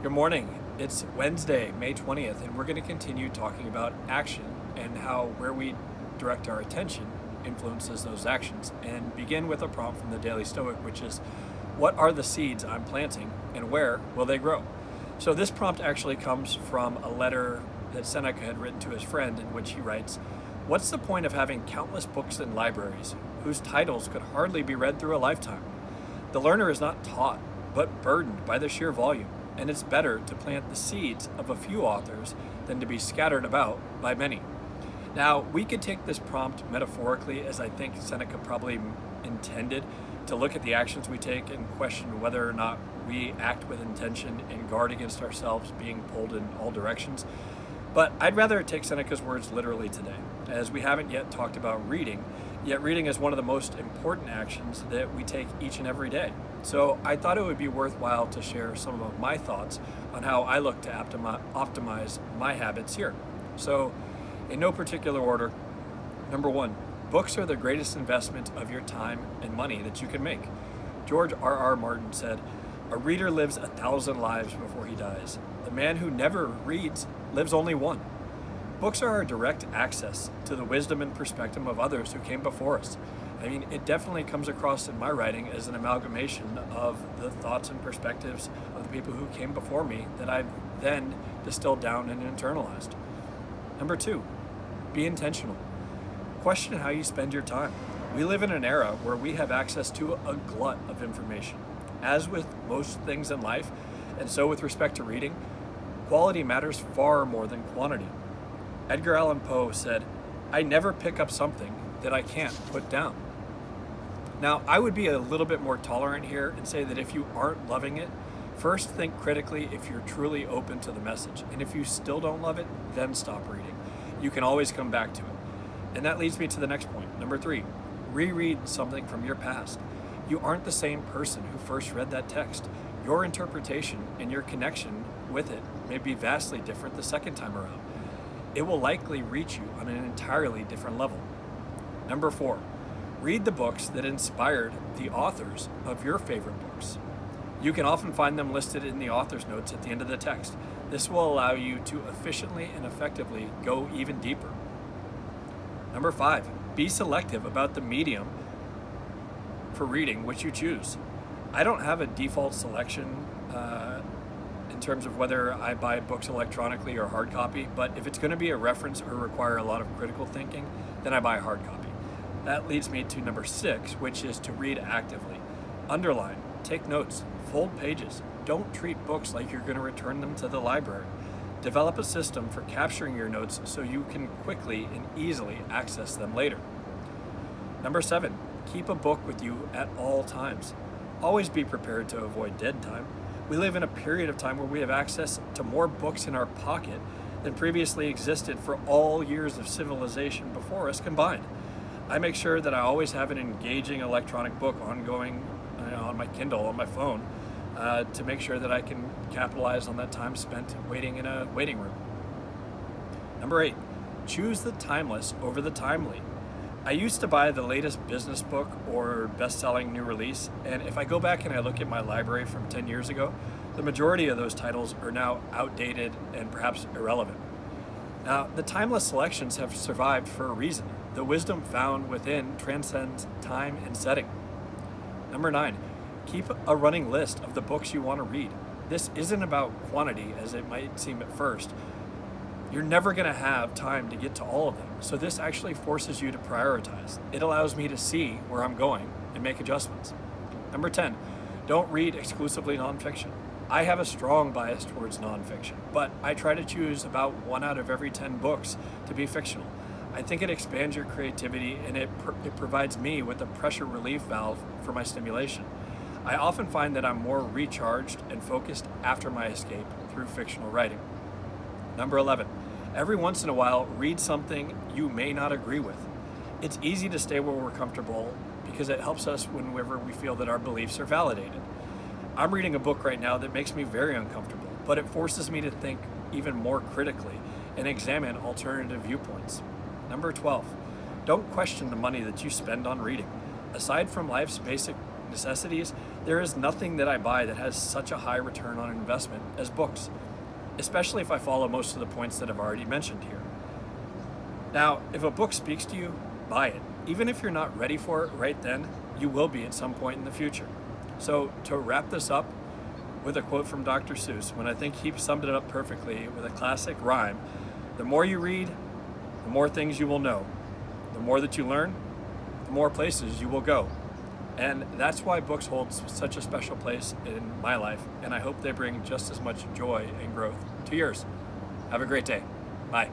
Good morning. It's Wednesday, May 20th, and we're going to continue talking about action and how where we direct our attention influences those actions, and begin with a prompt from the Daily Stoic, which is, what are the seeds I'm planting and where will they grow? So this prompt actually comes from a letter that Seneca had written to his friend, in which he writes, what's the point of having countless books in libraries whose titles could hardly be read through a lifetime? The learner is not taught, but burdened by the sheer volume, and it's better to plant the seeds of a few authors than to be scattered about by many. Now, we could take this prompt metaphorically, as I think Seneca probably intended, to look at the actions we take and question whether or not we act with intention and guard against ourselves being pulled in all directions. But I'd rather take Seneca's words literally today, as we haven't yet talked about reading, yet reading is one of the most important actions that we take each and every day. So I thought it would be worthwhile to share some of my thoughts on how I look to optimize my habits here. So, in no particular order, number one, books are the greatest investment of your time and money that you can make. George R.R. Martin said, "A reader lives 1,000 lives before he dies. The man who never reads lives only one." Books are our direct access to the wisdom and perspective of others who came before us. I mean, it definitely comes across in my writing as an amalgamation of the thoughts and perspectives of the people who came before me that I've then distilled down and internalized. Number two, be intentional. Question how you spend your time. We live in an era where we have access to a glut of information. As with most things in life, and so with respect to reading, quality matters far more than quantity. Edgar Allan Poe said, "I never pick up something that I can't put down." Now, I would be a little bit more tolerant here and say that if you aren't loving it, first think critically if you're truly open to the message. And if you still don't love it, then stop reading. You can always come back to it. And that leads me to the next point. Number three, reread something from your past. You aren't the same person who first read that text. Your interpretation and your connection with it may be vastly different the second time around. It will likely reach you on an entirely different level. Number four, read the books that inspired the authors of your favorite books. You can often find them listed in the author's notes at the end of the text. This will allow you to efficiently and effectively go even deeper. Number five, be selective about the medium for reading which you choose. I don't have a default selection in terms of whether I buy books electronically or hard copy, but if it's going to be a reference or require a lot of critical thinking, then I buy a hard copy. That leads me to number six, which is to read actively. Underline, take notes, fold pages. Don't treat books like you're going to return them to the library. Develop a system for capturing your notes so you can quickly and easily access them later. Number seven, keep a book with you at all times. Always be prepared to avoid dead time. We live in a period of time where we have access to more books in our pocket than previously existed for all years of civilization before us combined. I make sure that I always have an engaging electronic book ongoing on my Kindle, on my phone, to make sure that I can capitalize on that time spent waiting in a waiting room. Number eight, choose the timeless over the timely. I used to buy the latest business book or best-selling new release, and if I go back and I look at my library from 10 years ago, the majority of those titles are now outdated and perhaps irrelevant. Now, the timeless selections have survived for a reason. The wisdom found within transcends time and setting. Number nine, keep a running list of the books you want to read. This isn't about quantity, as it might seem at first. You're never going to have time to get to all of them, so this actually forces you to prioritize. It allows me to see where I'm going and make adjustments. Number 10, don't read exclusively nonfiction. I have a strong bias towards nonfiction, but I try to choose about 1 out of every 10 books to be fictional. I think it expands your creativity, and it provides me with a pressure relief valve for my stimulation. I often find that I'm more recharged and focused after my escape through fictional writing. Number 11, every once in a while, read something you may not agree with. It's easy to stay where we're comfortable because it helps us whenever we feel that our beliefs are validated. I'm reading a book right now that makes me very uncomfortable, but it forces me to think even more critically and examine alternative viewpoints. Number 12, don't question the money that you spend on reading. Aside from life's basic necessities, There is nothing that I buy that has such a high return on investment as books, especially if I follow most of the points that I've already mentioned here. Now, if a book speaks to you, buy it. Even if you're not ready for it right then, you will be at some point in the future. So to wrap this up with a quote from Dr. Seuss, when I think he summed it up perfectly with a classic rhyme, the more you read, the more things you will know. The more that you learn, the more places you will go. And that's why books hold such a special place in my life, and I hope they bring just as much joy and growth to yours. Have a great day. Bye.